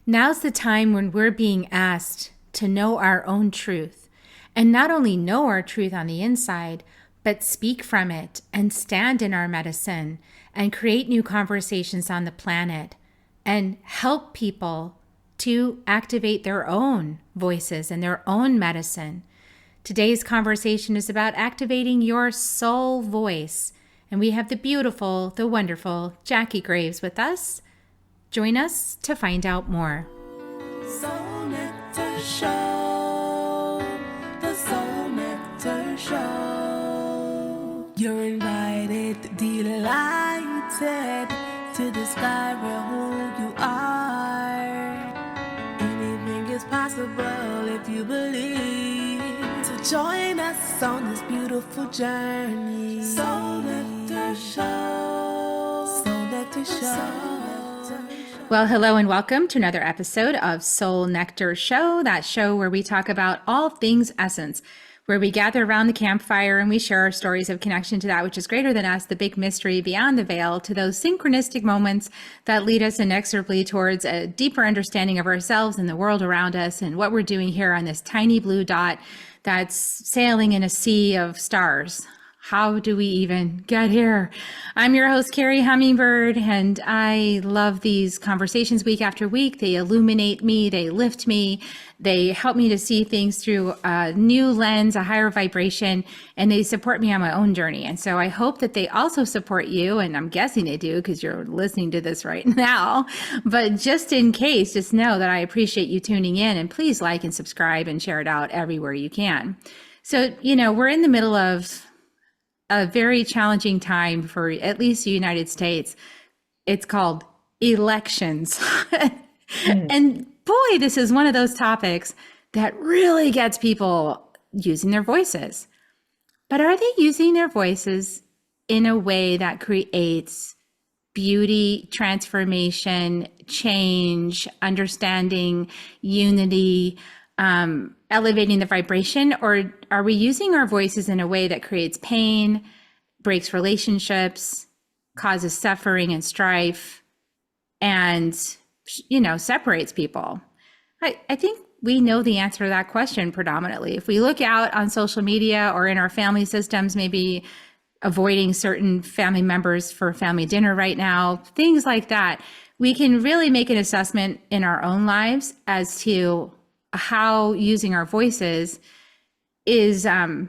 Now's the time when we're being asked to know our own truth, and not only know our truth on the inside, but speak from it and stand in our medicine and create new conversations on the planet and help people to activate their own voices and their own medicine. Today's conversation is about activating your soul voice. And we have the beautiful, the wonderful Jackie Graves with us. Join us to find out more. Soul Nectar Show, the Soul Nectar Show. You're invited, delighted to discover who you are. Anything is possible if you believe. So join us on this beautiful journey. Soul Nectar Show, Soul Nectar Show. Well, hello and welcome to another episode of Soul Nectar Show, that show where we talk about all things essence, where we gather around the campfire and we share our stories of connection to that which is greater than us, the big mystery beyond the veil, to those synchronistic moments that lead us inexorably towards a deeper understanding of ourselves and the world around us and what we're doing here on this tiny blue dot that's sailing in a sea of stars. How do we even get here? I'm your host, Carrie Hummingbird, and I love these conversations week after week. They illuminate me, they lift me, they help me to see things through a new lens, a higher vibration, and they support me on my own journey. And so I hope that they also support you, and I'm guessing they do because you're listening to this right now. But just in case, just know that I appreciate you tuning in, and please like and subscribe and share it out everywhere you can. So, we're in the middle of a very challenging time for at least the United States. It's called elections. And boy, this is one of those topics that really gets people using their voices. But are they using their voices in a way that creates beauty, transformation, change, understanding, unity, elevating the vibration? Or are we using our voices in a way that creates pain, breaks relationships, causes suffering and strife, and, separates people? I think we know the answer to that question predominantly. If we look out on social media or in our family systems, maybe avoiding certain family members for family dinner right now, things like that, we can really make an assessment in our own lives as to how using our voices is faring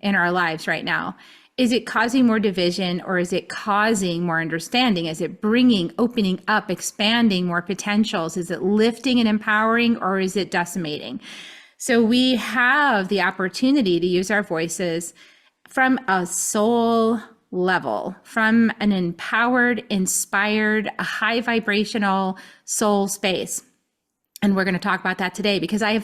in our lives right now. Is it causing more division, or is it causing more understanding? Is it opening up, expanding more potentials? Is it lifting and empowering, or is it decimating? So we have the opportunity to use our voices from a soul level, from an empowered, inspired, a high vibrational soul space. And we're going to talk about that today because I have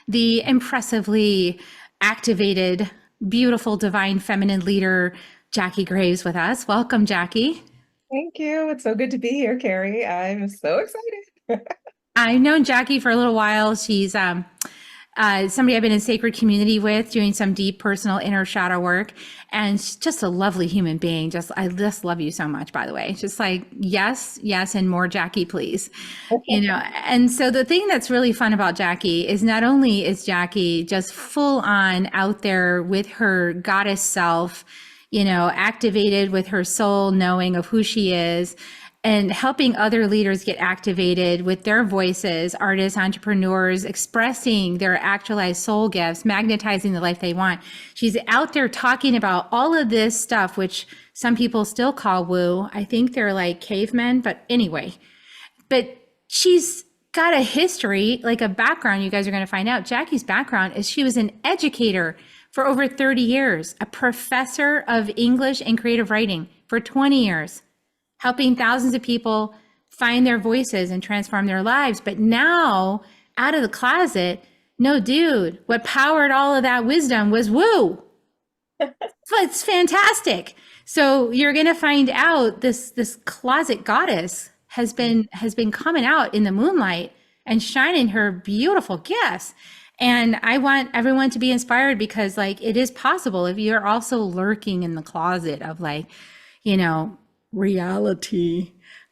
the impressively activated, beautiful, divine feminine leader, Jackie Graves, with us. Welcome, Jackie. Thank you. It's so good to be here, Carrie. I'm so excited. I've known Jackie for a little while. She's somebody I've been in sacred community with, doing some deep personal inner shadow work, and she's just a lovely human being. I just love you so much, by the way. Just like, yes, and more Jackie, please. And so the thing that's really fun about Jackie is not only is Jackie just full on out there with her goddess self, activated with her soul knowing of who she is, and helping other leaders get activated with their voices, artists, entrepreneurs, expressing their actualized soul gifts, magnetizing the life they want. She's out there talking about all of this stuff, which some people still call woo. I think they're like cavemen, but anyway. But she's got a history, like a background. You guys are going to find out. Jackie's background is she was an educator for over 30 years, a professor of English and creative writing for 20 years. Helping thousands of people find their voices and transform their lives. But now, out of the closet, no, dude, what powered all of that wisdom was woo. It's fantastic. So you're going to find out this closet goddess has been coming out in the moonlight and shining her beautiful gifts. And I want everyone to be inspired because it is possible if you're also lurking in the closet of reality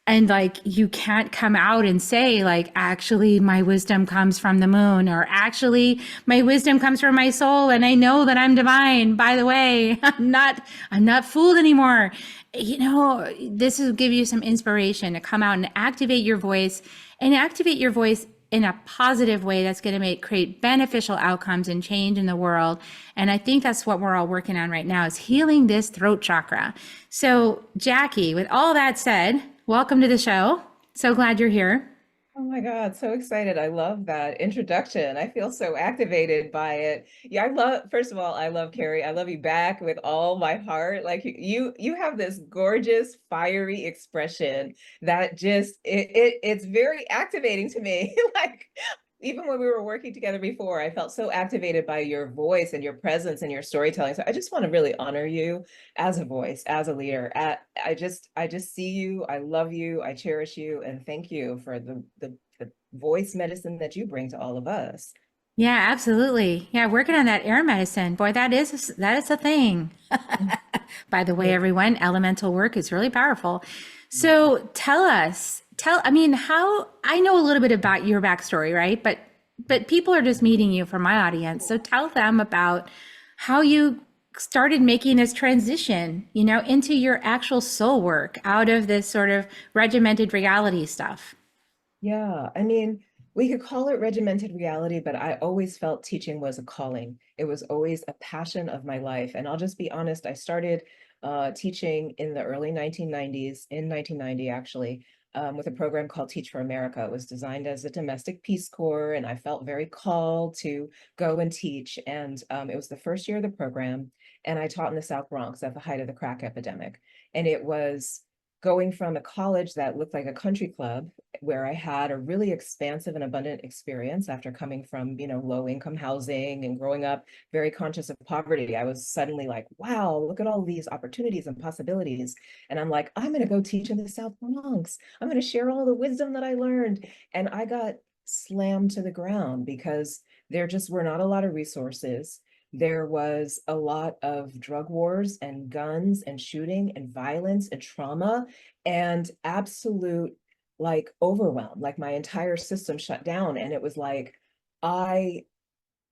And like, you can't come out and say like, actually my wisdom comes from the moon, or actually my wisdom comes from my soul and I know that I'm divine, by the way. I'm not fooled anymore. You know, this will give you some inspiration to come out and activate your voice in a positive way that's going to create beneficial outcomes and change in the world. And I think that's what we're all working on right now, is healing this throat chakra. So Jackie, with all that said, welcome to the show. So glad you're here. Oh my God, so excited. I love that introduction. I feel so activated by it. Yeah, first of all, I love Carrie. I love you back with all my heart. Like you have this gorgeous, fiery expression that it's very activating to me. Like even when we were working together before, I felt so activated by your voice and your presence and your storytelling. So I just want to really honor you as a voice, as a leader. I just see you. I love you. I cherish you, and thank you for the voice medicine that you bring to all of us. Yeah, absolutely. Yeah, working on that air medicine. Boy, that is a thing. By the way, Yeah. everyone, elemental work is really powerful. So I mean, how I know a little bit about your backstory, right? But people are just meeting you for my audience. So tell them about how you started making this transition, into your actual soul work out of this sort of regimented reality stuff. Yeah, I mean, we could call it regimented reality, but I always felt teaching was a calling. It was always a passion of my life. And I'll just be honest, I started teaching in the early 1990s, in 1990 actually, with a program called Teach for America. It was designed as a domestic Peace Corps, and I felt very called to go and teach. And it was the first year of the program, and I taught in the South Bronx at the height of the crack epidemic. And it was going from a college that looked like a country club, where I had a really expansive and abundant experience after coming from, low income housing and growing up very conscious of poverty. I was suddenly like, wow, look at all these opportunities and possibilities. And I'm like, I'm going to go teach in the South Bronx. I'm going to share all the wisdom that I learned. And I got slammed to the ground because there just were not a lot of resources. There was a lot of drug wars and guns and shooting and violence and trauma and absolute like overwhelm. Like my entire system shut down. And it was like, I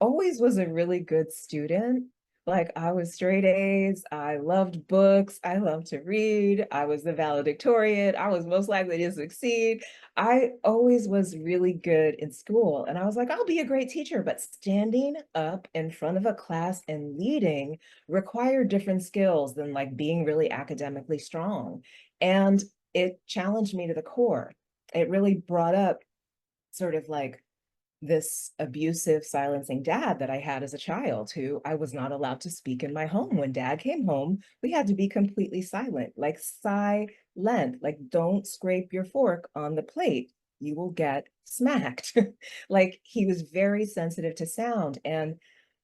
always was a really good student. Like I was straight A's, I loved books, I loved to read, I was the valedictorian, I was most likely to succeed. I always was really good in school. And I was like, I'll be a great teacher, but standing up in front of a class and leading required different skills than like being really academically strong. And it challenged me to the core. It really brought up sort of like this abusive, silencing dad that I had as a child, who I was not allowed to speak in my home. When dad came home, we had to be completely silent, like don't scrape your fork on the plate. You will get smacked. Like he was very sensitive to sound. And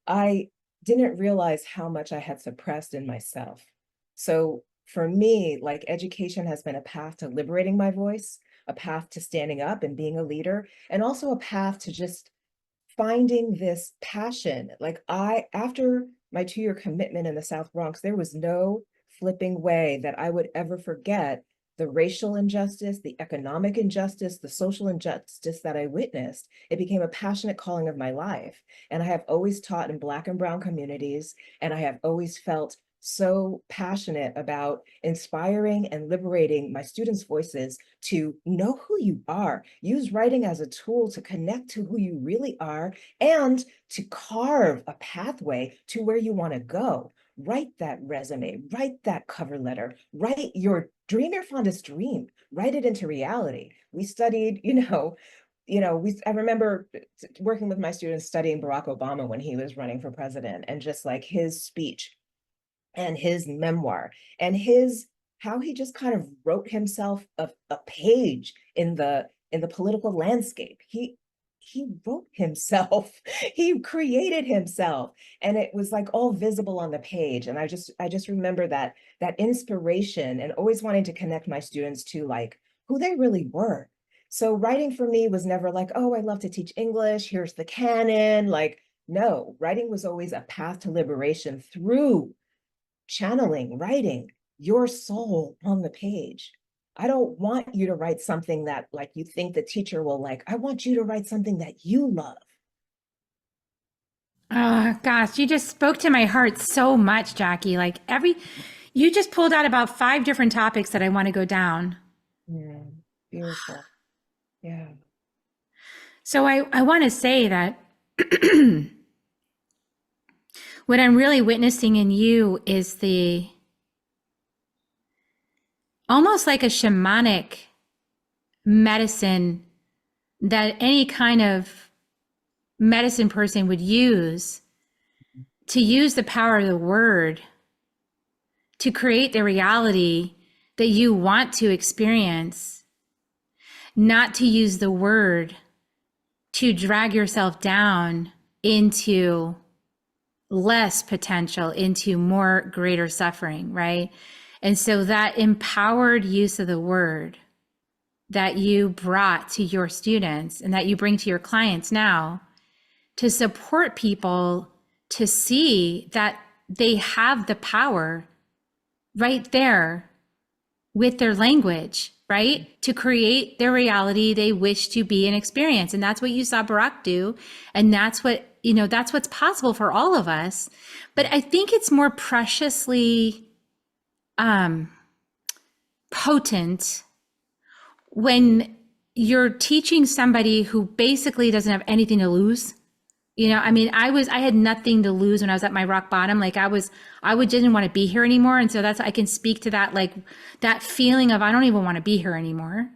I didn't realize how much I had suppressed in myself. So for me, like education has been a path to liberating my voice, a path to standing up and being a leader, and also a path to just finding this passion. Like after my 2-year commitment in the South Bronx, there was no flipping way that I would ever forget the racial injustice, the economic injustice, the social injustice that I witnessed. It became a passionate calling of my life. And I have always taught in Black and Brown communities, and I have always felt so passionate about inspiring and liberating my students' voices to know who you are, use writing as a tool to connect to who you really are, and to carve a pathway to where you want to go. Write that resume, write that cover letter, write dream your fondest dream, write it into reality. We studied, I remember working with my students studying Barack Obama when he was running for president, and just like his speech and his memoir and his how he just kind of wrote himself a page in the political landscape. He wrote himself. He created himself, and it was like all visible on the page. And I just remember that inspiration, and always wanting to connect my students to like who they really were. So writing for me was never like, oh, I love to teach English, here's the canon. Like, no, writing was always a path to liberation through channeling, writing your soul on the page. I don't want you to write something that like you think the teacher will like. I want you to write something that you love. Oh, gosh, you just spoke to my heart so much, Jackie. You just pulled out about 5 different topics that I want to go down. Yeah, beautiful. Yeah. So I want to say that what I'm really witnessing in you is the almost like a shamanic medicine that any kind of medicine person would use the power of the word to create the reality that you want to experience, not to use the word to drag yourself down into less potential, into more greater suffering, right? And so that empowered use of the word that you brought to your students and that you bring to your clients now to support people to see that they have the power right there with their language, right? To create their reality they wish to be and experience. And that's what you saw Barack do. And that's what, that's what's possible for all of us. But I think it's more preciously potent when you're teaching somebody who basically doesn't have anything to lose. I mean, I had nothing to lose when I was at my rock bottom. Like I would didn't want to be here anymore. And so I can speak to that, like that feeling of, I don't even want to be here anymore.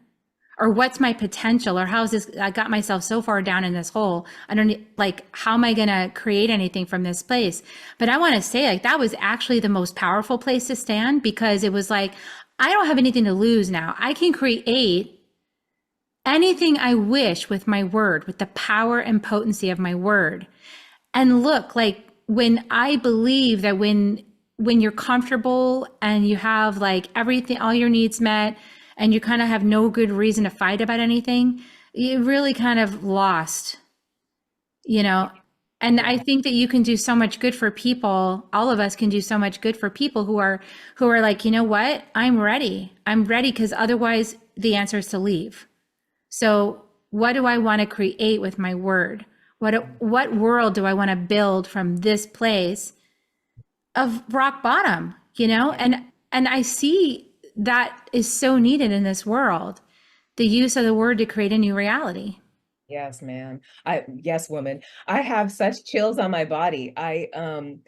Or what's my potential? Or how's this? I got myself so far down in this hole. I don't like, how am I going to create anything from this place? But I want to say, like, that was actually the most powerful place to stand, because it was like, I don't have anything to lose now. I can create anything I wish with my word, with the power and potency of my word. And look, like when I believe that when you're comfortable and you have like everything, all your needs met, and you kind of have no good reason to fight about anything, you really kind of lost, you know? And I think that you can do so much good for people. All of us can do so much good for people who are like, you know what? I'm ready. I'm ready, because otherwise the answer is to leave. So what do I want to create with my word? What world do I want to build from this place of rock bottom, And I see that is so needed in this world, the use of the word to create a new reality. Yes, man. Yes, woman. I have such chills on my body. And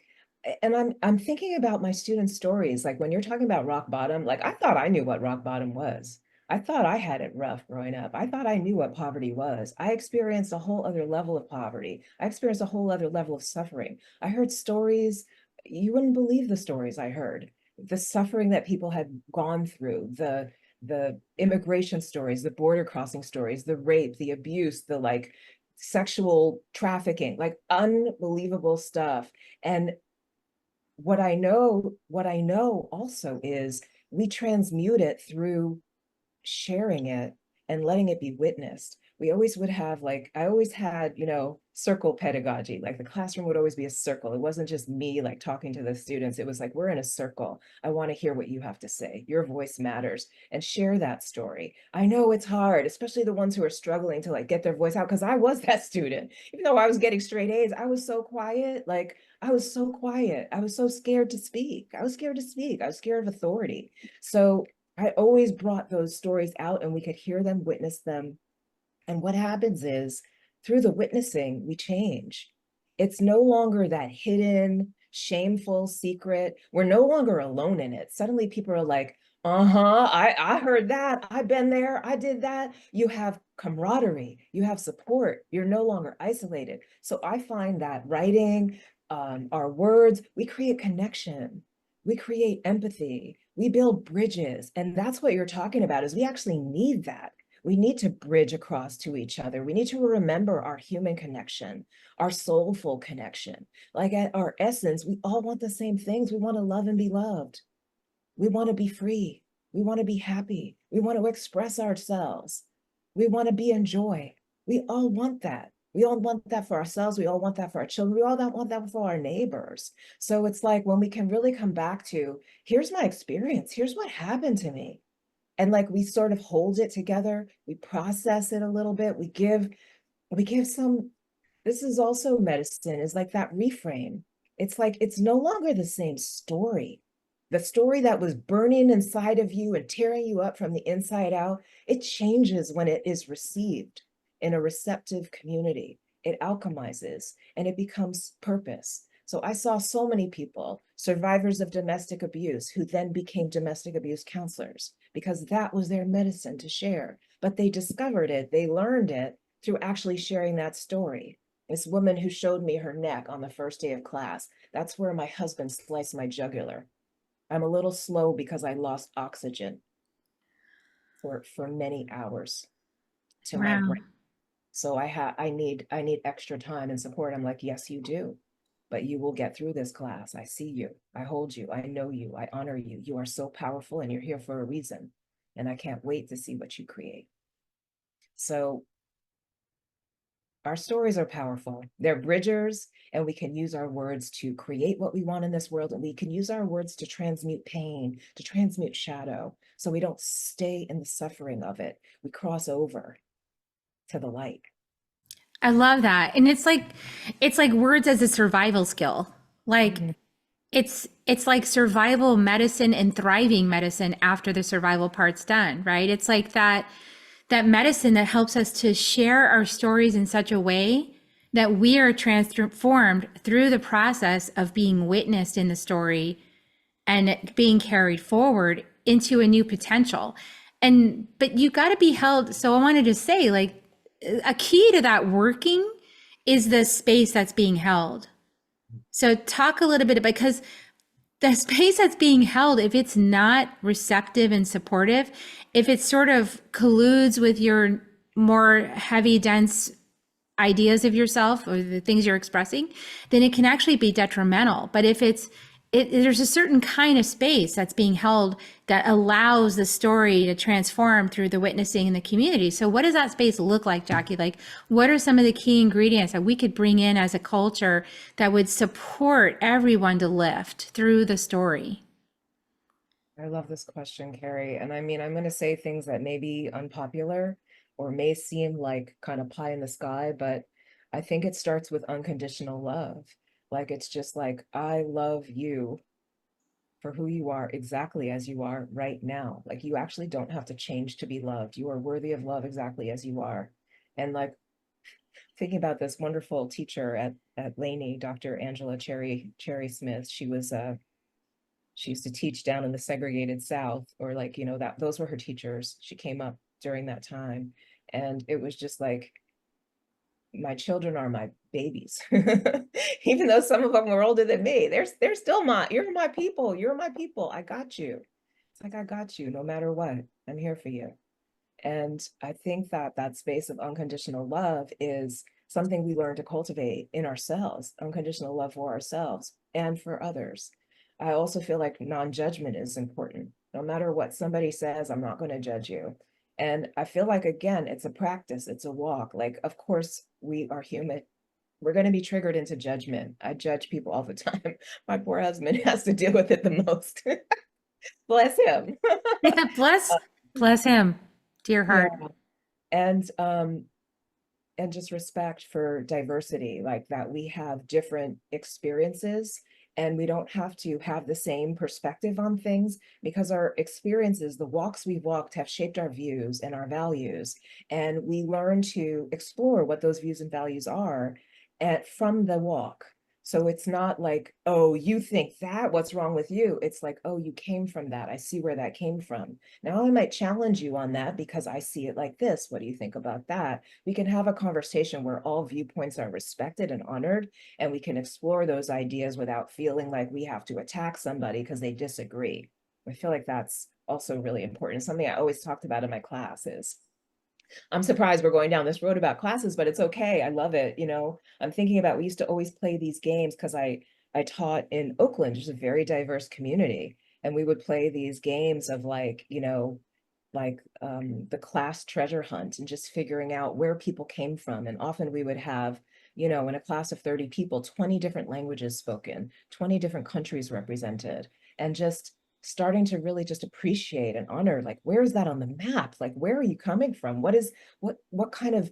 I'm thinking about my students' stories. Like when you're talking about rock bottom, like I thought I knew what rock bottom was. I thought I had it rough growing up. I thought I knew what poverty was. I experienced a whole other level of poverty. I experienced a whole other level of suffering. I heard stories, you wouldn't believe the stories I heard. The suffering that people had gone through, the immigration stories, the border crossing stories, the rape, the abuse, the like sexual trafficking, like unbelievable stuff. And what I know also is we transmute it through sharing it and letting it be witnessed. We always would have like, I always had, circle pedagogy. Like the classroom would always be a circle. It wasn't just me like talking to the students. It was like, we're in a circle. I want to hear what you have to say. Your voice matters, and share that story. I know it's hard, especially the ones who are struggling to like get their voice out. Cause I was that student, even though I was getting straight A's, I was so quiet. Like I was so quiet. I was so scared to speak. I was scared to speak. I was scared of authority. So I always brought those stories out and we could hear them, witness them. And what happens is through the witnessing, we change. It's no longer that hidden, shameful secret. We're no longer alone in it. Suddenly people are like, I heard that. I've been there. I did that. You have camaraderie. You have support. You're no longer isolated. So I find that writing, our words, we create connection. We create empathy. We build bridges. And that's what you're talking about, is we actually need that. We need to bridge across to each other. We need to remember our human connection, our soulful connection. Like at our essence, we all want the same things. We want to love and be loved. We want to be free. We want to be happy. We want to express ourselves. We want to be in joy. We all want that. We all want that for ourselves. We all want that for our children. We all want that for our neighbors. So it's like when we can really come back to, here's my experience. Here's what happened to me. And like we sort of hold it together, we process it a little bit, we give some, this is also medicine, is like that reframe. It's like it's no longer the same story. The story that was burning inside of you and tearing you up from the inside out, it changes when it is received in a receptive community. It alchemizes and it becomes purpose. So I saw so many people, survivors of domestic abuse, who then became domestic abuse counselors because that was their medicine to share. But they discovered it, they learned it through actually sharing that story. This woman who showed me her neck on the first day of class, that's where my husband sliced my jugular. I'm a little slow because I lost oxygen for many hours to my Wow. brain. So I need extra time and support. I'm like, yes, you do. But you will get through this class. I see you. I hold you. I know you. I honor you. You are so powerful and you're here for a reason. And I can't wait to see what you create. So our stories are powerful. They're bridgers, and we can use our words to create what we want in this world. And we can use our words to transmute pain, to transmute shadow. So we don't stay in the suffering of it. We cross over to the light. I love that. And it's like words as a survival skill. Like Mhm. it's like survival medicine and thriving medicine after the survival part's done, right? It's like that medicine that helps us to share our stories in such a way that we are transformed through the process of being witnessed in the story and being carried forward into a new potential. And but you got to be held. So I wanted to say, like, a key to that working is the space that's being held. So talk a little bit because the space that's being held, if it's not receptive and supportive, if it sort of colludes with your more heavy, dense ideas of yourself or the things you're expressing, then it can actually be detrimental. But if there's a certain kind of space that's being held that allows the story to transform through the witnessing in the community. So what does that space look like, Jackie? Like, what are some of the key ingredients that we could bring in as a culture that would support everyone to lift through the story? I love this question, Carrie. And I mean, I'm going to say things that may be unpopular or may seem like kind of pie in the sky, but I think it starts with unconditional love. Like, it's just like, I love you for who you are exactly as you are right now. Like, you actually don't have to change to be loved. You are worthy of love exactly as you are. And like, thinking about this wonderful teacher at Laney, Dr. Angela Cherry Smith, she used to teach down in the segregated South, or like, that those were her teachers. She came up during that time. And it was just like, my children are my babies. Even though some of them were older than me, they're still you're my people. You're my people. I got you. It's like, I got you no matter what. I'm here for you. And I think that that space of unconditional love is something we learn to cultivate in ourselves, unconditional love for ourselves and for others. I also feel like non-judgment is important. No matter what somebody says, I'm not going to judge you. And I feel like, again, it's a practice, it's a walk. Like, of course, we are human. We're going to be triggered into judgment. I judge people all the time. My poor husband has to deal with it the most. Bless him. Yeah, bless him, dear Yeah. heart. And just respect for diversity, like that we have different experiences and we don't have to have the same perspective on things because our experiences, the walks we've walked, have shaped our views and our values. And we learn to explore what those views and values are from the walk. So it's not like, oh, you think that, what's wrong with you? It's like, oh, you came from that. I see where that came from. Now I might challenge you on that because I see it like this. What do you think about that? We can have a conversation where all viewpoints are respected and honored, and we can explore those ideas without feeling like we have to attack somebody because they disagree. I feel like that's also really important. Something I always talked about in my classes. I'm surprised we're going down this road about classes, but it's okay. I love it. I'm thinking about, we used to always play these games because I taught in Oakland, which is a very diverse community. And we would play these games of like, the class treasure hunt and just figuring out where people came from. And often we would have, in a class of 30 people, 20 different languages spoken, 20 different countries represented. And just starting to really just appreciate and honor, like, where is that on the map? Like, where are you coming from? What kind of,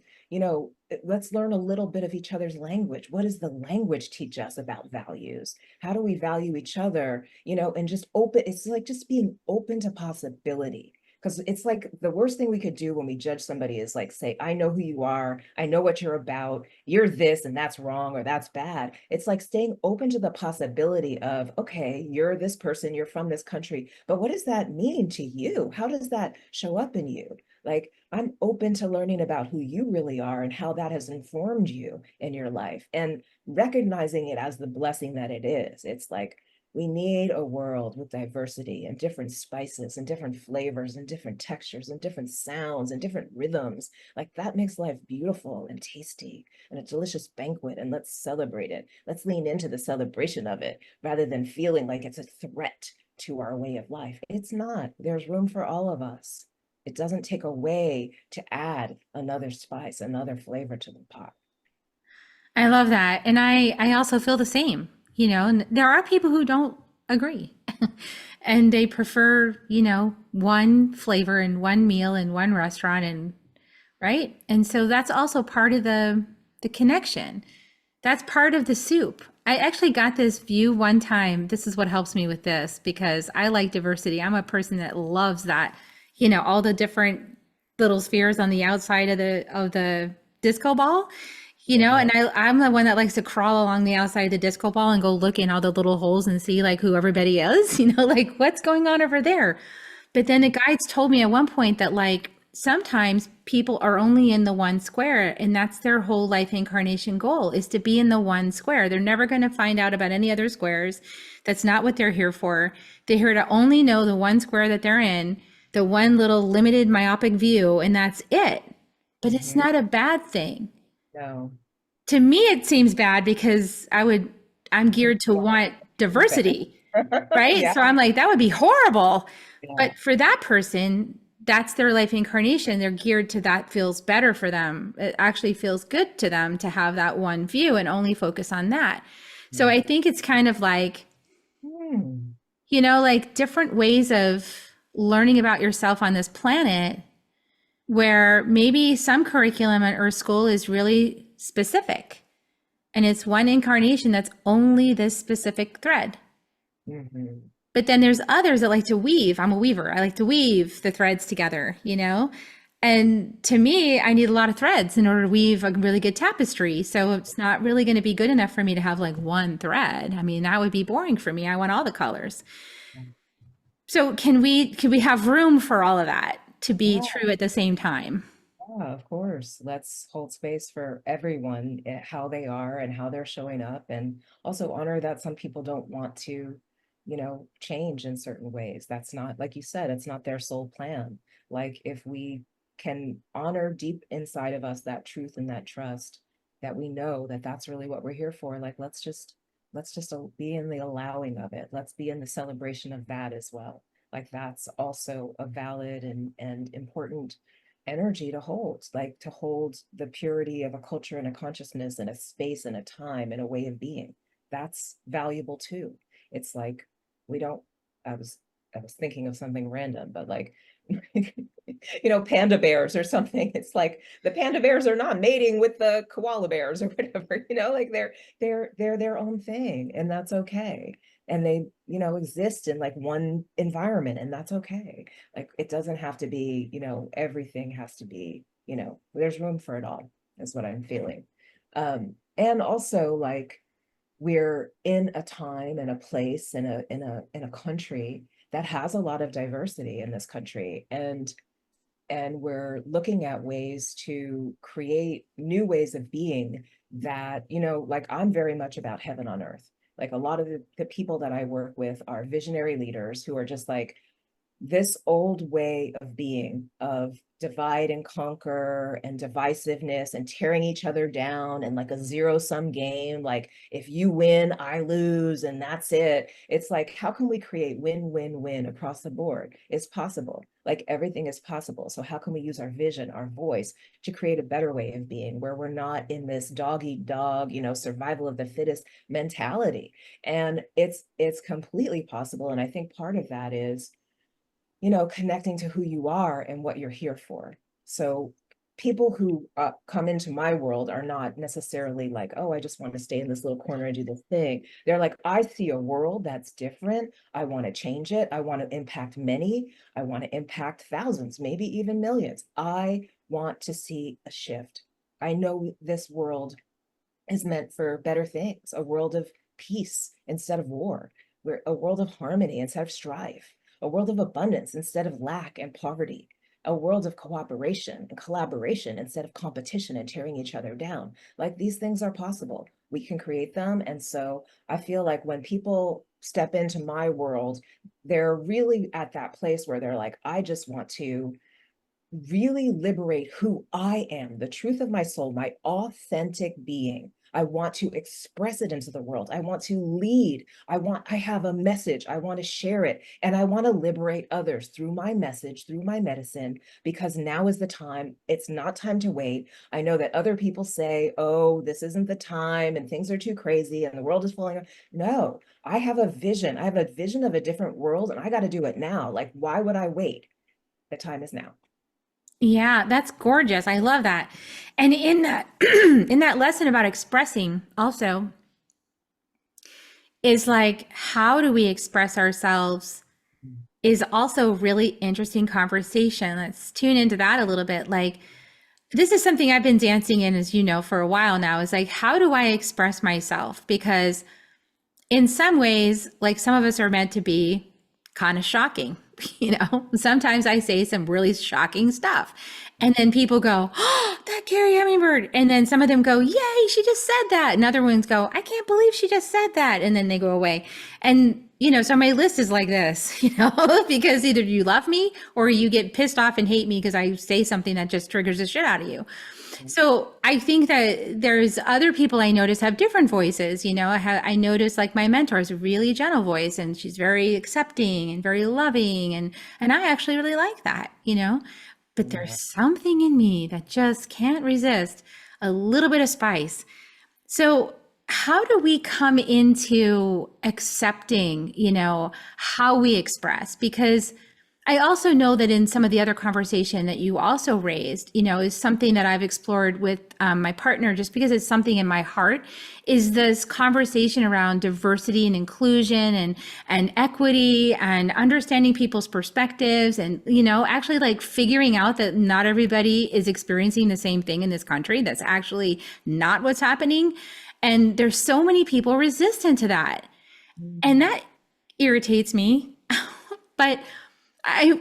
let's learn a little bit of each other's language. What does the language teach us about values? How do we value each other? And just open, it's like just being open to possibility. Because it's like the worst thing we could do when we judge somebody is like say, I know who you are, I know what you're about, you're this and that's wrong or that's bad. It's like staying open to the possibility of, okay, you're this person, you're from this country, but what does that mean to you? How does that show up in you? Like, I'm open to learning about who you really are and how that has informed you in your life and recognizing it as the blessing that it is. It's like, we need a world with diversity and different spices and different flavors and different textures and different sounds and different rhythms. Like, that makes life beautiful and tasty and a delicious banquet. And let's celebrate it. Let's lean into the celebration of it rather than feeling like it's a threat to our way of life. It's not. There's room for all of us. It doesn't take away to add another spice, another flavor to the pot. I love that. And I also feel the same, and there are people who don't agree and they prefer, one flavor and one meal in one restaurant and right. And so that's also part of the connection. That's part of the soup. I actually got this view one time. This is what helps me with this because I like diversity. I'm a person that loves that, all the different little spheres on the outside of the disco ball, Yeah. and I'm the one that likes to crawl along the outside of the disco ball and go look in all the little holes and see like who everybody is, like what's going on over there. But then the guides told me at one point that like sometimes people are only in the one square and that's their whole life incarnation goal is to be in the one square. They're never going to find out about any other squares. That's not what they're here for. They're here to only know the one square that they're in, the one little limited myopic view, and that's it. But it's Mhm. not a bad thing. No. To me, it seems bad because I'm geared to want diversity, right? Yeah. So I'm like, that would be horrible. Yeah. But for that person, that's their life incarnation. They're geared to that feels better for them. It actually feels good to them to have that one view and only focus on that. So I think it's kind of like, Hmm. like different ways of learning about yourself on this planet where maybe some curriculum at Earth School is really specific and it's one incarnation that's only this specific thread. Mhm. But then there's others that like to weave. I'm a weaver. I like to weave the threads together, And to me, I need a lot of threads in order to weave a really good tapestry. So it's not really going to be good enough for me to have like one thread. I mean, that would be boring for me. I want all the colors. So can we have room for all of that to be Yeah. true at the same time? Yeah, of course. Let's hold space for everyone, how they are and how they're showing up, and also honor that some people don't want to, change in certain ways. That's not, like you said, it's not their sole plan. Like, if we can honor deep inside of us that truth and that trust, that we know that that's really what we're here for, like, let's just be in the allowing of it. Let's be in the celebration of that as well. Like, that's also a valid and important energy to hold, like to hold the purity of a culture and a consciousness and a space and a time and a way of being. That's valuable too. It's like, we don't, I was I was thinking of something random, but like, panda bears or something. It's like the panda bears are not mating with the koala bears or whatever, like they're their own thing, and that's okay. And they, exist in like one environment, and that's okay. Like, it doesn't have to be, everything has to be, there's room for it all, is what I'm feeling. And also, like, we're in a time and a place in a country that has a lot of diversity in this country, and we're looking at ways to create new ways of being that, like, I'm very much about heaven on earth. Like, a lot of the people that I work with are visionary leaders who are just like, this old way of being, of divide and conquer and divisiveness and tearing each other down and like a zero-sum game, like, if you win I lose and that's it. It's like, how can we create win-win-win across the board? It's possible. Like everything is possible. So how can we use our vision, our voice to create a better way of being where we're not in this dog eat dog, survival of the fittest mentality? And it's completely possible. And I think part of that is, connecting to who you are and what you're here for. So people who come into my world are not necessarily like, oh, I just want to stay in this little corner and do this thing. They're like, I see a world that's different. I want to change it. I want to impact many. I want to impact thousands, maybe even millions. I want to see a shift. I know this world is meant for better things, a world of peace instead of war, where a world of harmony instead of strife, a world of abundance instead of lack and poverty, a world of cooperation and collaboration instead of competition and tearing each other down. Like these things are possible. We can create them. And so I feel like when people step into my world, they're really at that place where they're like, I just want to really liberate who I am, the truth of my soul, my authentic being. I want to express it into the world. I want to lead. I have a message. I want to share it. And I want to liberate others through my message, through my medicine, because now is the time. It's not time to wait. I know that other people say, oh, this isn't the time and things are too crazy and the world is falling. No, I have a vision. I have a vision of a different world and I got to do it now. Like, why would I wait? The time is now. Yeah, that's gorgeous. I love that. And in that in that lesson about expressing also is like how do we express ourselves is also really interesting conversation. Let's tune into that a little bit. Like this is something I've been dancing in, as you know, for a while now, is like how do I express myself? Because in some ways, like some of us are meant to be kind of shocking. Sometimes I say some really shocking stuff. And then people go, oh, that Carrie Hummingbird. And then some of them go, yay, she just said that. And other ones go, I can't believe she just said that. And then they go away. And, so my list is like this, because either you love me or you get pissed off and hate me because I say something that just triggers the shit out of you. So I think that there's other people I notice have different voices. I notice like my mentor has a really gentle voice and she's very accepting and very loving. And I actually really like that, but there's something in me that just can't resist a little bit of spice. So how do we come into accepting, how we express? Because I also know that in some of the other conversation that you also raised, is something that I've explored with my partner, just because it's something in my heart, is this conversation around diversity and inclusion and equity and understanding people's perspectives and, actually like figuring out that not everybody is experiencing the same thing in this country. That's actually not what's happening. And there's so many people resistant to that. And that irritates me. But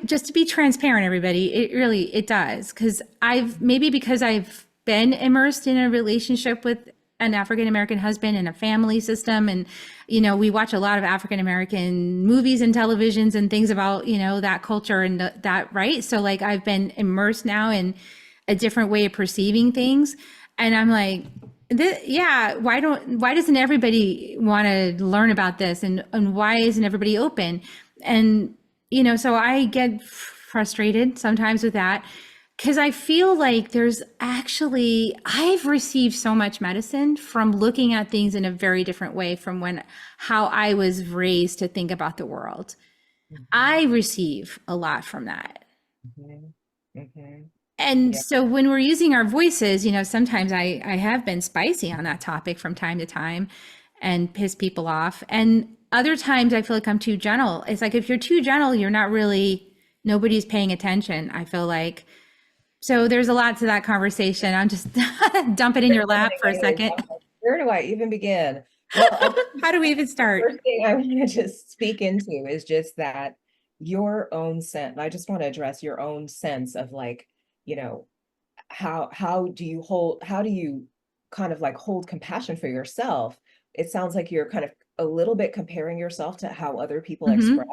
just to be transparent, everybody, it does. Because I've been immersed in a relationship with an African-American husband and a family system. And, we watch a lot of African-American movies and televisions and things about, that culture and that, right? So like I've been immersed now in a different way of perceiving things. And I'm like, why doesn't everybody want to learn about this? And why isn't everybody open? And, so I get frustrated sometimes with that because I feel like I've received so much medicine from looking at things in a very different way from how I was raised to think about the world. I receive a lot from that. And so when we're using our voices, sometimes I have been spicy on that topic from time to time and piss people off. And other times I feel like I'm too gentle. It's like, if you're too gentle, nobody's paying attention, I feel like. So there's a lot to that conversation. I'm just dump it in your lap for a second. Where do I even begin? Well, how do we even start? The first thing I want to just speak into is just that your own sense. I just want to address your own sense of like, how do you kind of like hold compassion for yourself? It sounds like you're kind of a little bit comparing yourself to how other people express.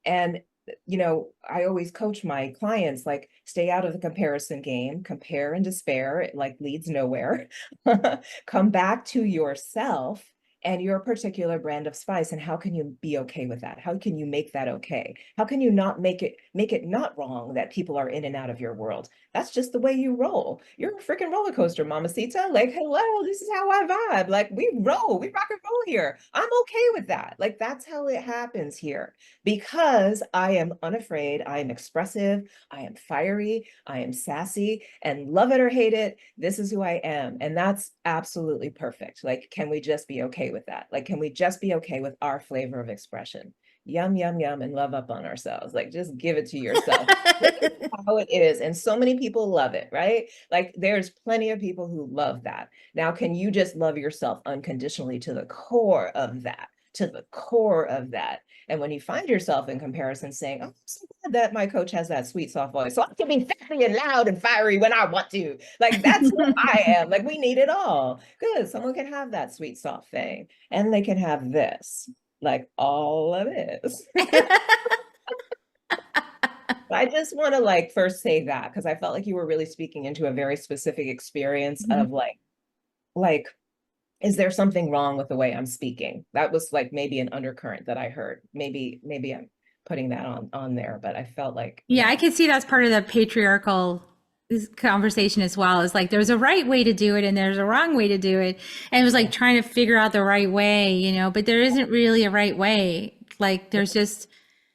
And, I always coach my clients, like, stay out of the comparison game. Compare and despair, it like leads nowhere. Come back to yourself and your particular brand of spice. And how can you be okay with that? How can you make that okay? How can you not make it not wrong that people are in and out of your world? That's just the way you roll. You're a freaking roller coaster, mamacita. Like, hello, this is how I vibe. Like, we roll, we rock and roll here. I'm okay with that. Like, that's how it happens here, because I am unafraid, I am expressive, I am fiery, I am sassy, and love it or hate it, this is who I am. And that's absolutely perfect. Like, can we just be okay with that? Like, can we just be okay with our flavor of expression? Yum, yum, yum, and love up on ourselves. Like, just give it to yourself. This is how it is. And so many people love it, right? Like, there's plenty of people who love that. Now, can you just love yourself unconditionally to the core of that? To the core of that. And when you find yourself in comparison saying, oh, I'm so glad that my coach has that sweet, soft voice, so I can be sexy and loud and fiery when I want to. Like, that's who I am. Like, we need it all. Good. Someone can have that sweet, soft thing. And they can have this, like all of this. I just want to like first say that, because I felt like you were really speaking into a very specific experience of like, is there something wrong with the way I'm speaking? That was like maybe an undercurrent that I heard. Maybe I'm putting that on there, but I felt like Yeah, I no. can see that's part of the patriarchal conversation as well. Is like there's a right way to do it and there's a wrong way to do it. And it was like trying to figure out the right way, you know, but there isn't really a right way. Like there's just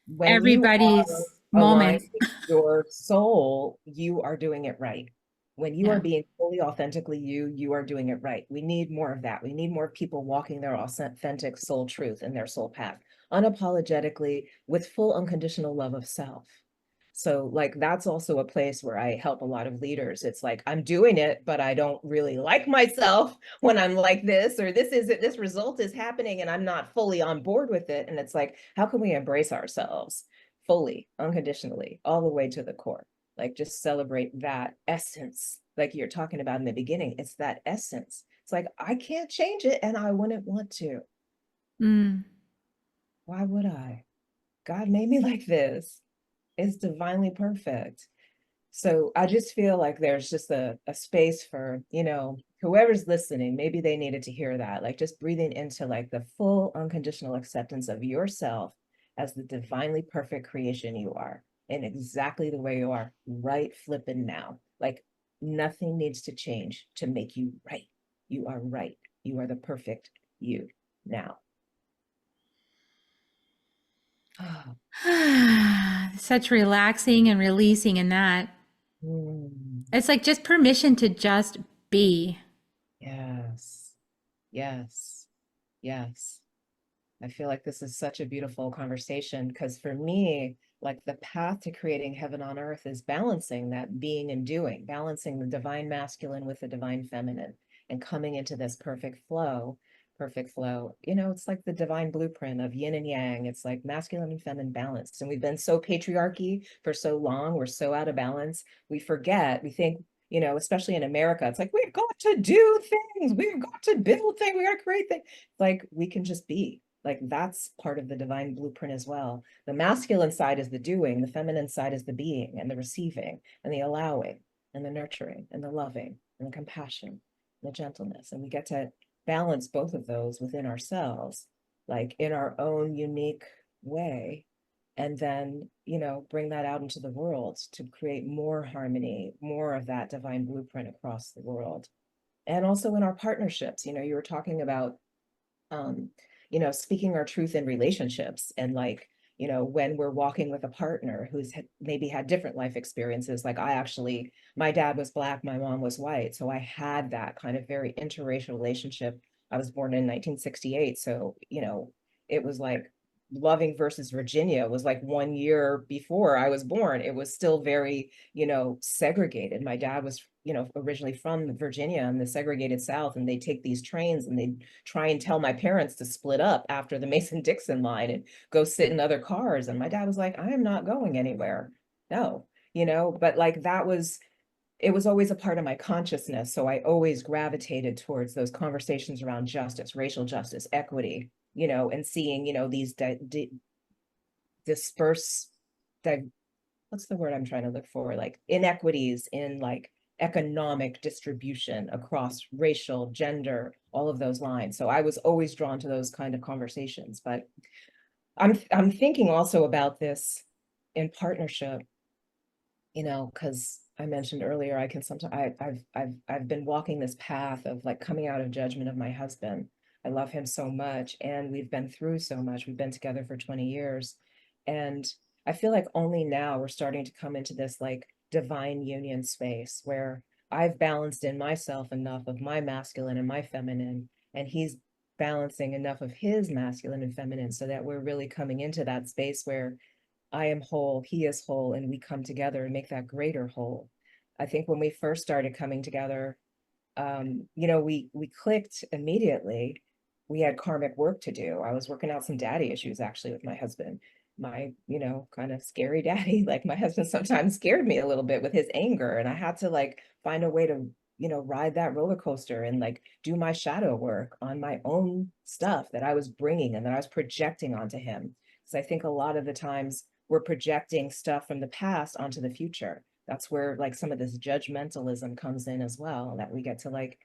When you are everybody's aligned moments. with your soul, you are doing it right. When you are Yeah. being fully authentically you, you are doing it right. We need more of that. We need more people walking their authentic soul truth and their soul path, unapologetically, with full unconditional love of self. So like that's also a place where I help a lot of leaders. It's like I'm doing it, but I don't really like myself when I'm like this, or this is it, this result is happening and I'm not fully on board with it. And it's like, how can we embrace ourselves fully, unconditionally, all the way to the core? Like just celebrate that essence, like you're talking about in the beginning. It's that essence. It's like I can't change it and I wouldn't want to. Mm. Why would I? God made me like this. It's divinely perfect. So I just feel like there's just a space for, you know, whoever's listening, maybe they needed to hear that, like just breathing into like the full unconditional acceptance of yourself as the divinely perfect creation you are, and exactly the way you are right flipping now. Like nothing needs to change to make you right. You are right. You are the perfect you now. Such relaxing and releasing in that. Mm, It's like just permission to just be. yes, yes, yes. I feel like this is such a beautiful conversation because for me, like the path to creating heaven on earth is balancing that being and doing, balancing the divine masculine with the divine feminine and coming into this perfect flow, perfect flow. You know, it's like the divine blueprint of yin and yang. It's like masculine and feminine balanced. And we've been so patriarchy for so long. We're so out of balance. We forget, we think, you know, especially in America, it's like, we've got to do things. We've got to build things. We got to create things. Like we can just be. Like that's part of the divine blueprint as well. The masculine side is the doing, the feminine side is the being and the receiving and the allowing and the nurturing and the loving and the compassion and the gentleness. And we get to balance both of those within ourselves, like in our own unique way. And then, you know, bring that out into the world to create more harmony, more of that divine blueprint across the world. And also in our partnerships, you know, you were talking about um, you know, speaking our truth in relationships and like, you know, when we're walking with a partner who's maybe had different life experiences, like I actually, my dad was Black, my mom was white. So I had that kind of very interracial relationship. I was born in 1968. So, you know, it was like Loving versus Virginia was like 1 year before I was born. It was still very, you know, segregated. My dad was, you know, originally from Virginia in the segregated South, and they take these trains and they try and tell my parents to split up after the Mason-Dixon line and go sit in other cars. And my dad was like, I am not going anywhere. No, you know, but like that was, it was always a part of my consciousness. So I always gravitated towards those conversations around justice, racial justice, equity, you know, and seeing, you know, these disperse, what's the word I'm trying to look for? Like inequities in like economic distribution across racial, gender, all of those lines. So I was always drawn to those kind of conversations. But I'm thinking also about this in partnership, because I mentioned earlier, I can sometimes I've been walking this path of like coming out of judgment of my husband. I love him so much, and we've been through so much. We've been together for 20 years. And I feel like only now we're starting to come into this like divine union space where I've balanced in myself enough of my masculine and my feminine, and he's balancing enough of his masculine and feminine so that we're really coming into that space where I am whole, he is whole, and we come together and make that greater whole. I think when we first started coming together, we clicked immediately. We had karmic work to do. I was working out some daddy issues actually with my husband. My, kind of scary daddy. Like my husband sometimes scared me a little bit with his anger, and I had to like find a way to, ride that roller coaster and like do my shadow work on my own stuff that I was bringing and that I was projecting onto him. Because I think a lot of the times we're projecting stuff from the past onto the future. That's where like some of this judgmentalism comes in as well, that we get to like,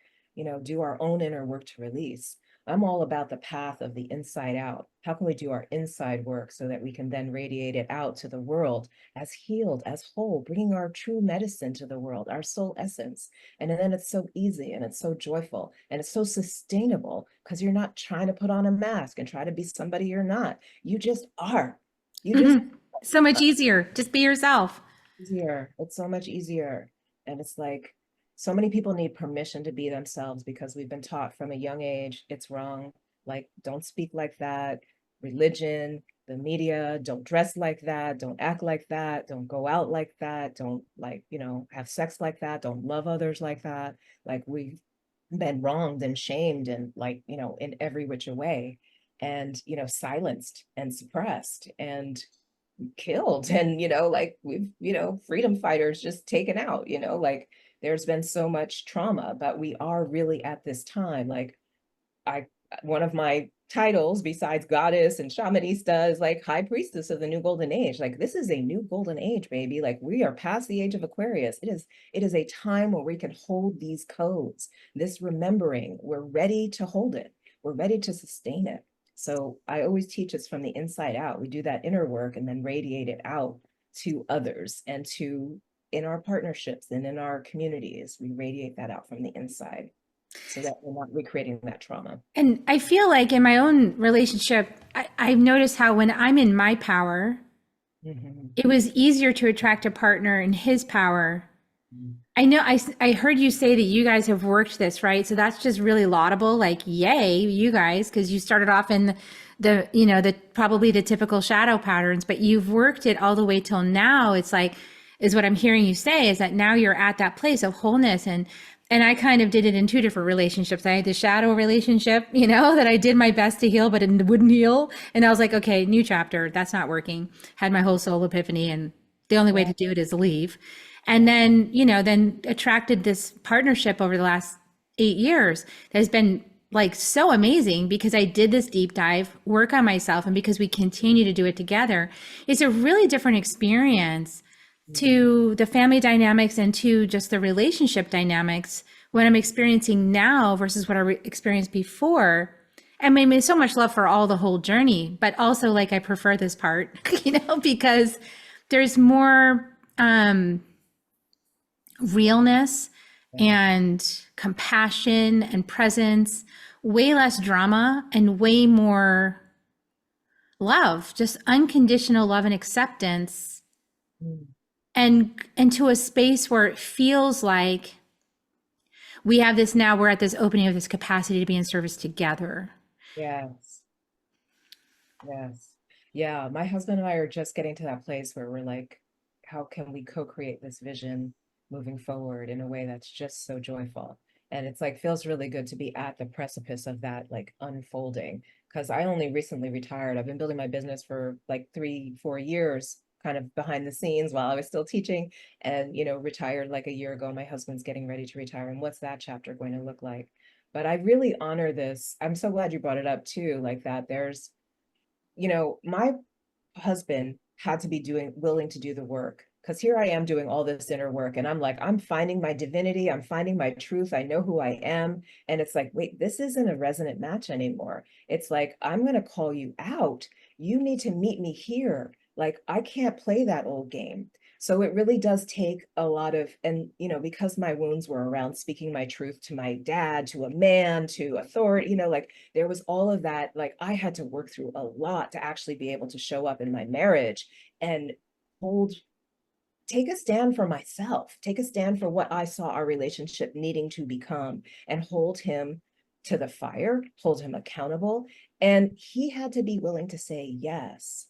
do our own inner work to release. I'm all about the path of the inside out. How can we do our inside work so that we can then radiate it out to the world as healed, as whole, bringing our true medicine to the world, our soul essence. And then it's so easy and it's so joyful and it's so sustainable because you're not trying to put on a mask and try to be somebody you're not. You just are. You just So much easier. Just be yourself. easier. It's so much easier. And it's like so many people need permission to be themselves because we've been taught from a young age it's wrong. Like, don't speak like that. Religion, the media, don't dress like that. Don't act like that. Don't go out like that. Don't like, have sex like that. Don't love others like that. Like, we've been wronged and shamed and like, in every which way. And, silenced and suppressed and killed and like we've freedom fighters just taken out, like there's been so much trauma, but we are really at this time like I one of my titles besides goddess and shamanista is like high priestess of the new golden age. Like this is a new golden age, baby. Like we are past the age of Aquarius. It is a time where we can hold these codes, this remembering. We're ready to hold it. We're ready to sustain it. So I always teach us from the inside out. We do that inner work and then radiate it out to others and to in our partnerships and in our communities. We radiate that out from the inside so that we're not recreating that trauma. And I feel like in my own relationship, I've noticed how when I'm in my power, Mhm. it was easier to attract a partner in his power. Mhm. I know I heard you say that you guys have worked this, right? So that's just really laudable. Like, yay, you guys, because you started off in the probably the typical shadow patterns, but you've worked it all the way till now. It's like, is what I'm hearing you say is that now you're at that place of wholeness. And I kind of did it in two different relationships. I had the shadow relationship, that I did my best to heal, but it wouldn't heal. And I was like, okay, new chapter. That's not working. Had my whole soul epiphany, and the only way Yeah. to do it is leave. And then, then attracted this partnership over the last 8 years that has been like so amazing because I did this deep dive work on myself. And because we continue to do it together, it's a really different experience to the family dynamics and to just the relationship dynamics when I'm experiencing now versus what I experienced before. And made me so much love for all the whole journey, but also like I prefer this part, because there's more realness and compassion and presence, way less drama and way more love, just unconditional love and acceptance, Mm. and to a space where it feels like we have this now, we're at this opening of this capacity to be in service together. Yes. Yes. Yeah. My husband and I are just getting to that place where we're like, how can we co-create this vision moving forward in a way that's just so joyful? And it's like, feels really good to be at the precipice of that, like unfolding. Because I only recently retired. I've been building my business for like 3, 4 years, kind of behind the scenes while I was still teaching and, retired like a year ago. My husband's getting ready to retire. And what's that chapter going to look like? But I really honor this. I'm so glad you brought it up too, like that my husband had to be willing to do the work Because here I am doing all this inner work and I'm like, I'm finding my divinity, I'm finding my truth, I know who I am. And it's like, wait, this isn't a resonant match anymore. It's like, I'm going to call you out. You need to meet me here. Like, I can't play that old game. So it really does take a lot of, and because my wounds were around speaking my truth to my dad, to a man, to authority, like there was all of that. Like I had to work through a lot to actually be able to show up in my marriage and hold take a stand for myself, take a stand for what I saw our relationship needing to become, and hold him to the fire, hold him accountable. And he had to be willing to say yes.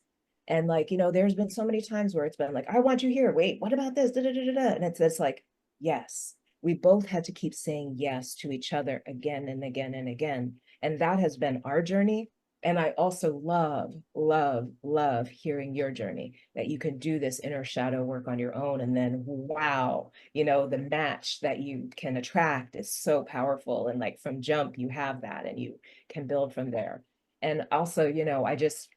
And like, there's been so many times where it's been like, I want you here. Wait, what about this? Da, da, da, da, da. And it's like, yes. We both had to keep saying yes to each other again and again and again. And that has been our journey. And I also love, love, love hearing your journey, that you can do this inner shadow work on your own. And then, wow, the match that you can attract is so powerful. And like from jump, you have that and you can build from there. And also, I just,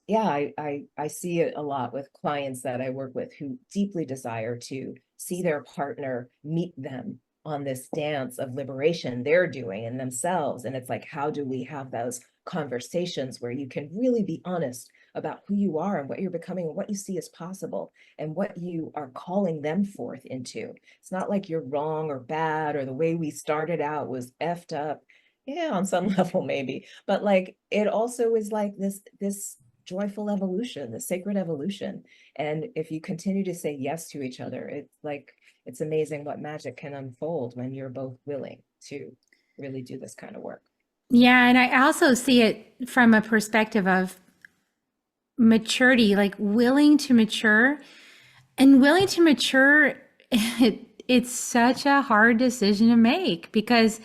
yeah, I see it a lot with clients that I work with who deeply desire to see their partner meet them on this dance of liberation they're doing in themselves. And it's like, how do we have those conversations where you can really be honest about who you are and what you're becoming and what you see as possible and what you are calling them forth into? It's not like you're wrong or bad or the way we started out was effed up. Yeah, on some level maybe, but like it also is like this joyful evolution, the sacred evolution. And if you continue to say yes to each other, it's like, it's amazing what magic can unfold when you're both willing to really do this kind of work. Yeah, and I also see it from a perspective of maturity, like willing to mature. And willing to mature, it's such a hard decision to make because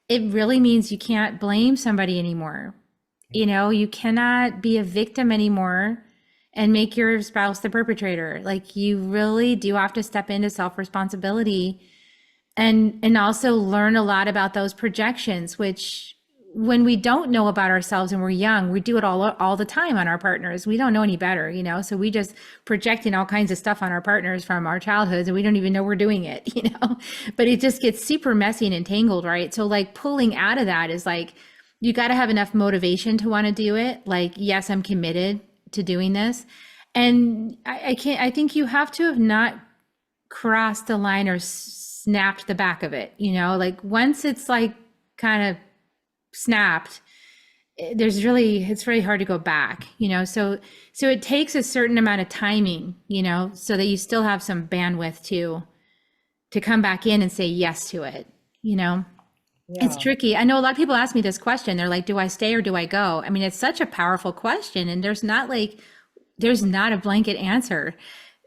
it really means you can't blame somebody anymore. You cannot be a victim anymore and make your spouse the perpetrator. Like you really do have to step into self-responsibility and also learn a lot about those projections, which when we don't know about ourselves and we're young, we do it all the time on our partners. We don't know any better, so we just projecting all kinds of stuff on our partners from our childhoods and we don't even know we're doing it, but it just gets super messy and entangled, right? So like pulling out of that is like you got to have enough motivation to want to do it. Like, yes, I'm committed to doing this. And I think you have to have not crossed the line or snapped the back of it, like once it's like kind of snapped, it's really hard to go back, so it takes a certain amount of timing, so that you still have some bandwidth to come back in and say yes to it. It's Yeah. tricky. I know a lot of people ask me this question. They're like, do I stay or do I go? I mean, it's such a powerful question and there's not a blanket answer.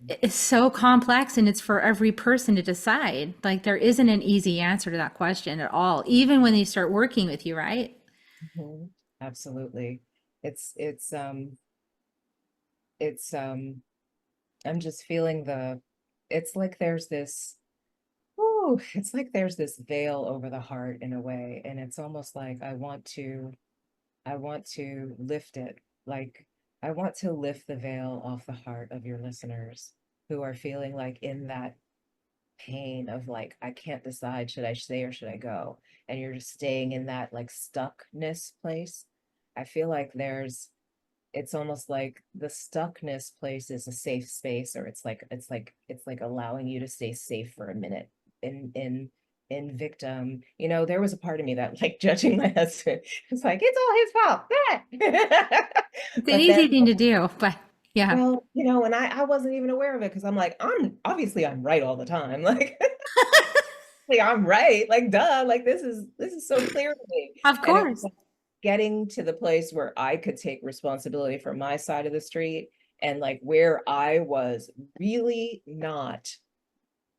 It's so complex and it's for every person to decide. Like there isn't an easy answer to that question at all, even when they start working with you, right? Mhm. Absolutely. It's I'm just feeling it's like there's this, oh, it's like there's this veil over the heart in a way. And it's almost like I want to lift it. Like I want to lift the veil off the heart of your listeners who are feeling like in that pain of like, I can't decide, should I stay or should I go? And you're just staying in that like stuckness place. I feel like it's almost like the stuckness place is a safe space, or it's like allowing you to stay safe for a minute in victim. There was a part of me that like judging my husband. It's like it's all his fault. It's an But then, easy thing to do, but yeah. well, and I wasn't even aware of it because I'm like, I'm right all the time. Like, like I'm right. Like, duh. Like this is so clear to me. Of And it was course. like getting to the place where I could take responsibility for my side of the street and like where I was really not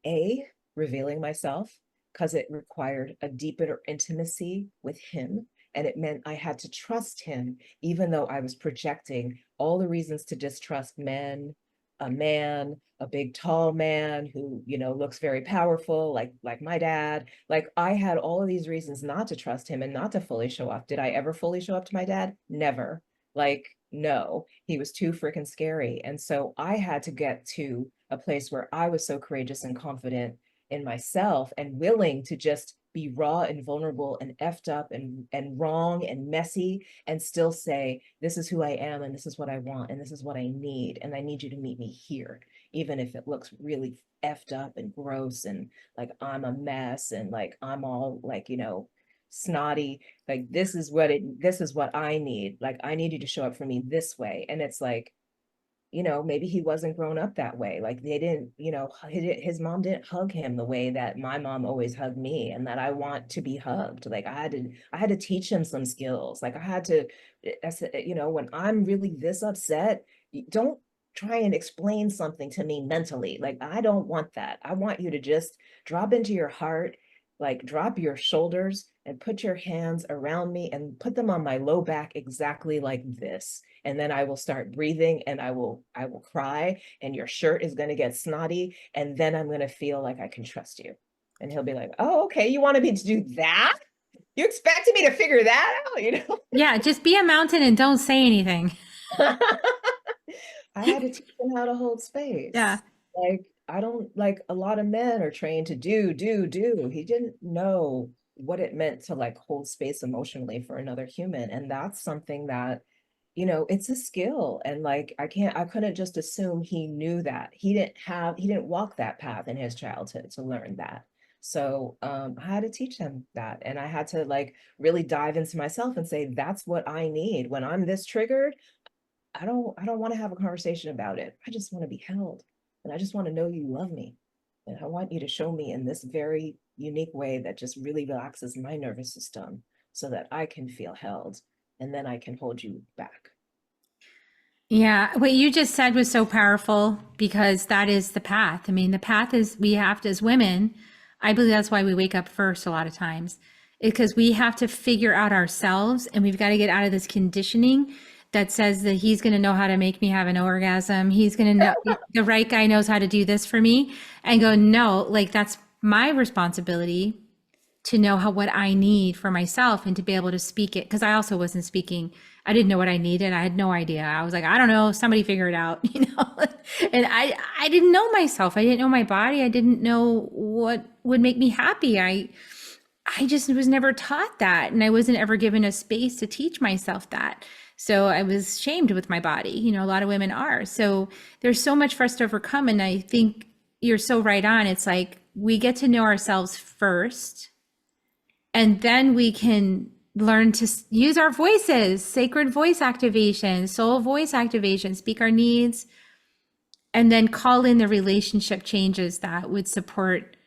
a revealing myself because it required a deeper intimacy with him. And it meant I had to trust him, even though I was projecting all the reasons to distrust men, a man, a big tall man who, looks very powerful, like my dad. Like I had all of these reasons not to trust him and not to fully show up. Did I ever fully show up to my dad? Never. Like no, he was too freaking scary. And so I had to get to a place where I was so courageous and confident in myself and willing to just be raw and vulnerable and effed up and wrong and messy and still say, this is who I am and this is what I want and this is what I need. And I need you to meet me here, even if it looks really effed up and gross and like I'm a mess and like I'm all like, snotty. Like this is what I need. Like I need you to show up for me this way. And it's like, maybe he wasn't grown up that way. Like they didn't, his mom didn't hug him the way that my mom always hugged me and that I want to be hugged. Like I had to teach him some skills. Like I had to, when I'm really this upset, don't try and explain something to me mentally. Like I don't want that. I want you to just drop into your heart, like drop your shoulders and put your hands around me and put them on my low back exactly like this. And then I will start breathing and I will cry and your shirt is going to get snotty and then I'm going to feel like I can trust you. And he'll be like, "Oh, okay, you wanted me to do that? You expected me to figure that out?" Yeah, just be a mountain and don't say anything. I had to teach him how to hold Yeah. space. Like, I don't like a lot of men are trained to do, do, do. He didn't know what it meant to like hold space emotionally for another human. And that's something that, it's a skill. And like, I couldn't just assume he knew that. He didn't walk that path in his childhood to learn that. So I had to teach him that. And I had to like really dive into myself and say, that's what I need. When I'm this triggered, I don't want to have a conversation about it. I just want to be held. And I just want to know you love me. And I want you to show me in this very unique way that just really relaxes my nervous system so that I can feel held and then I can hold you back. Yeah, what you just said was so powerful because that is the path. I mean, the path is we have to, as women, I believe that's why we wake up first a lot of times, because we have to figure out ourselves and we've got to get out of this conditioning that says that he's going to know how to make me have an orgasm. He's going to know the right guy knows how to do this for me and go, no, like that's my responsibility to know what I need for myself and to be able to speak it. Cause I also wasn't speaking. I didn't know what I needed. I had no idea. I was like, I don't know, somebody figure it out, and I didn't know myself. I didn't know my body. I didn't know what would make me happy. I just was never taught that. And I wasn't ever given a space to teach myself that. So I was shamed with my body. A lot of women are. So there's so much for us to overcome. And I think you're so right on. It's like we get to know ourselves first and then we can learn to use our voices, sacred voice activation, soul voice activation, speak our needs, and then call in the relationship changes that would support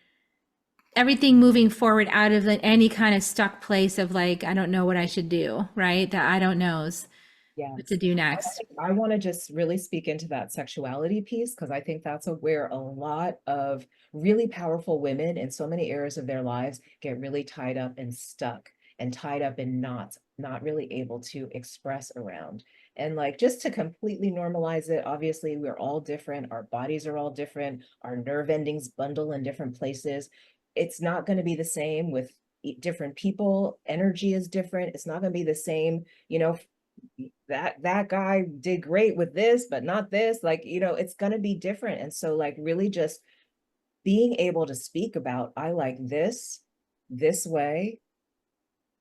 everything moving forward out of any kind of stuck place of like, I don't know what I should do, right? That I don't knows what to Yes. do next. I want to just really speak into that sexuality piece because I think that's where a lot of really powerful women in so many areas of their lives get really tied up and stuck and tied up in knots, not really able to express around. And like just to completely normalize it, obviously we're all different, our bodies are all different, our nerve endings bundle in different places. It's not going to be the same with different people. Energy is different. It's not going to be the same, that guy did great with this but not this, like it's going to be different. And so like really just being able to speak about I like this way,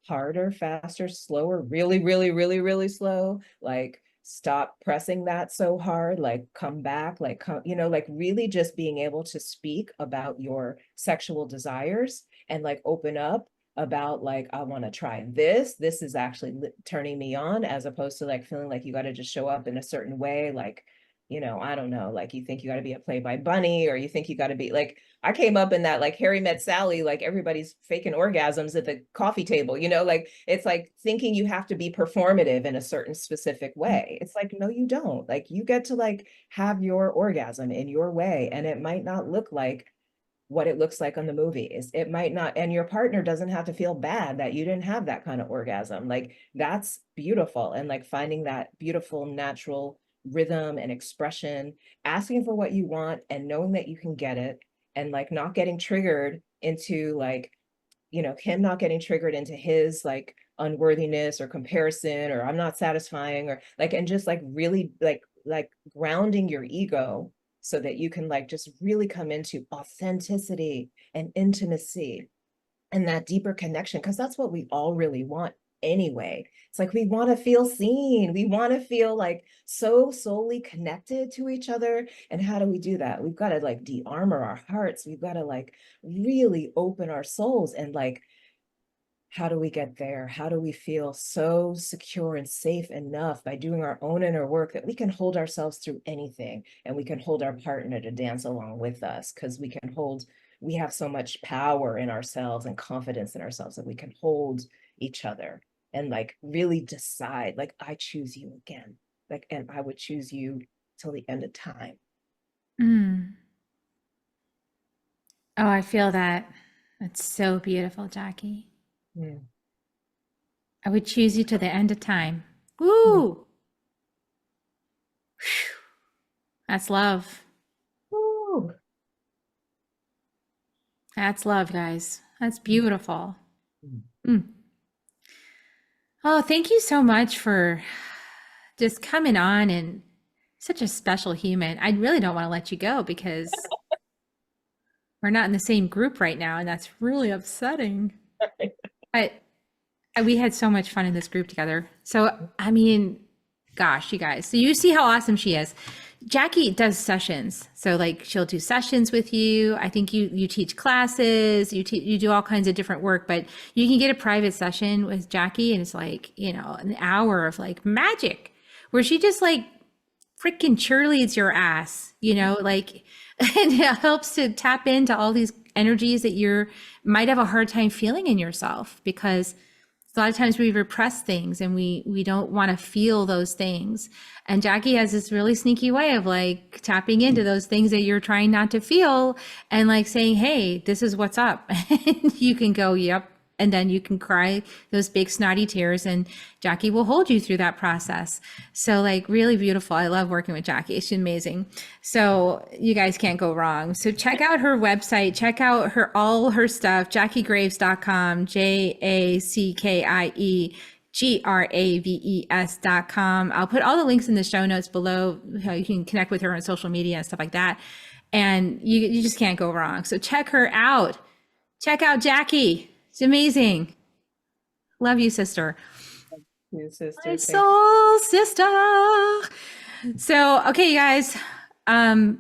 harder, faster, slower, really, really, really, really slow, like stop pressing that so hard, like come back, like come, like really just being able to speak about your sexual desires and like open up about like I want to try this is actually turning me on, as opposed to like feeling like you got to just show up in a certain way, like I don't know, like you think you got to be a play by bunny, or you think you got to be like, I came up in that like Harry Met Sally, like everybody's faking orgasms at the coffee table, like it's like thinking you have to be performative in a certain specific way. It's like, no, you don't. Like you get to like have your orgasm in your way, and it might not look like what it looks like on the movies. It might not, and your partner doesn't have to feel bad that you didn't have that kind of orgasm. Like that's beautiful. And like finding that beautiful natural rhythm and expression, asking for what you want and knowing that you can get it, and like not getting triggered into like, him not getting triggered into his like unworthiness or comparison, or I'm not satisfying, or like, and just like really like grounding your ego so that you can like just really come into authenticity and intimacy and that deeper connection, because that's what we all really want anyway. It's like we want to feel seen. We want to feel like so solely connected to each other. And how do we do that? We've got to like de-armor our hearts. We've got to like really open our souls. And like, how do we get there? How do we feel so secure and safe enough by doing our own inner work that we can hold ourselves through anything, and we can hold our partner to dance along with us, because we have so much power in ourselves and confidence in ourselves that we can hold each other and like really decide, like, I choose you again, like, and I would choose you till the end of time. Mm. Oh, I feel that. That's so beautiful, Jackie. Mm. I would choose you to the end of time. Mm. Woo! Whew. That's love. Ooh. That's love, guys. That's beautiful. Mm. Mm. Oh, thank you so much for just coming on, and such a special human. I really don't want to let you go because we're not in the same group right now, and that's really upsetting. I we had so much fun in this group together. So, I mean, gosh, you guys. So you see how awesome she is. Jackie does sessions. So like she'll do sessions with you. I think you teach classes, you do all kinds of different work, but you can get a private session with Jackie and it's like, you know, an hour of like magic where she just like freaking cheerleads your ass, you know, like, and it helps to tap into all these energies that you're might have a hard time feeling in yourself, because a lot of times we repress things and we don't want to feel those things. And Jackie has this really sneaky way of like tapping into those things that you're trying not to feel and like saying, hey, this is what's up. And you can go, yep. And then you can cry those big snotty tears and Jackie will hold you through that process. So like really beautiful. I love working with Jackie. She's amazing. So you guys can't go wrong. So check out her website, check out all her stuff, jackiegraves.com, JACKIEGRAVES.com. I'll put all the links in the show notes below, how you can connect with her on social media and stuff like that. And you just can't go wrong. So check her out. Check out Jackie. It's amazing. Love you, sister. You, sister. My soul sister. So, okay, you guys,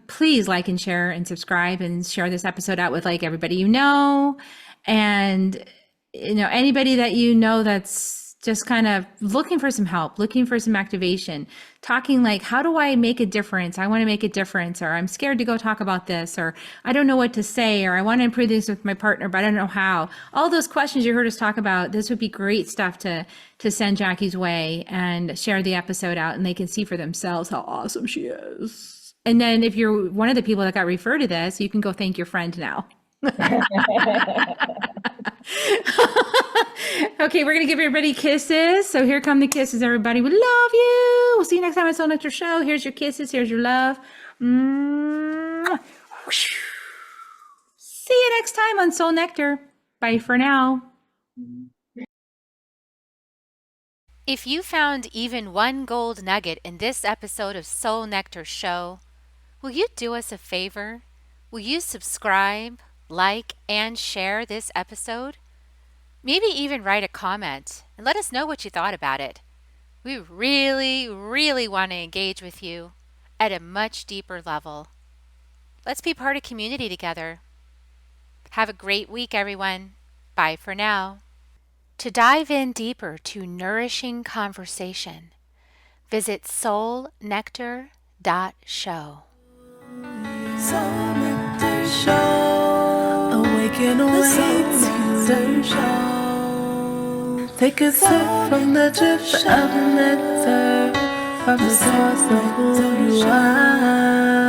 please like and share and subscribe and share this episode out with like everybody you know. And, you know, anybody that you know that's just kind of looking for some help, looking for some activation, talking like, how do I make a difference? I want to make a difference, or I'm scared to go talk about this, or I don't know what to say, or I want to improve this with my partner, but I don't know how. All those questions you heard us talk about, this would be great stuff to send Jackie's way and share the episode out, and they can see for themselves how awesome she is. And then if you're one of the people that got referred to this, you can go thank your friend now. Okay, we're gonna give everybody kisses. So here come the kisses, everybody. We love you. We'll see you next time on Soul Nectar Show. Here's your kisses. Here's your love. Mwah. See you next time on Soul Nectar. Bye for now. If you found even one gold nugget in this episode of Soul Nectar Show, will you do us a favor? Will you subscribe, like, and share this episode? Maybe even write a comment and let us know what you thought about it. We really, really want to engage with you at a much deeper level. Let's be part of community together. Have a great week, everyone. Bye for now. To dive in deeper to nourishing conversation, visit soulnectar.show. Soul Nectar Show. Awaken, Nectar Show. Take a sip from the drip of nectar from the source of who you are.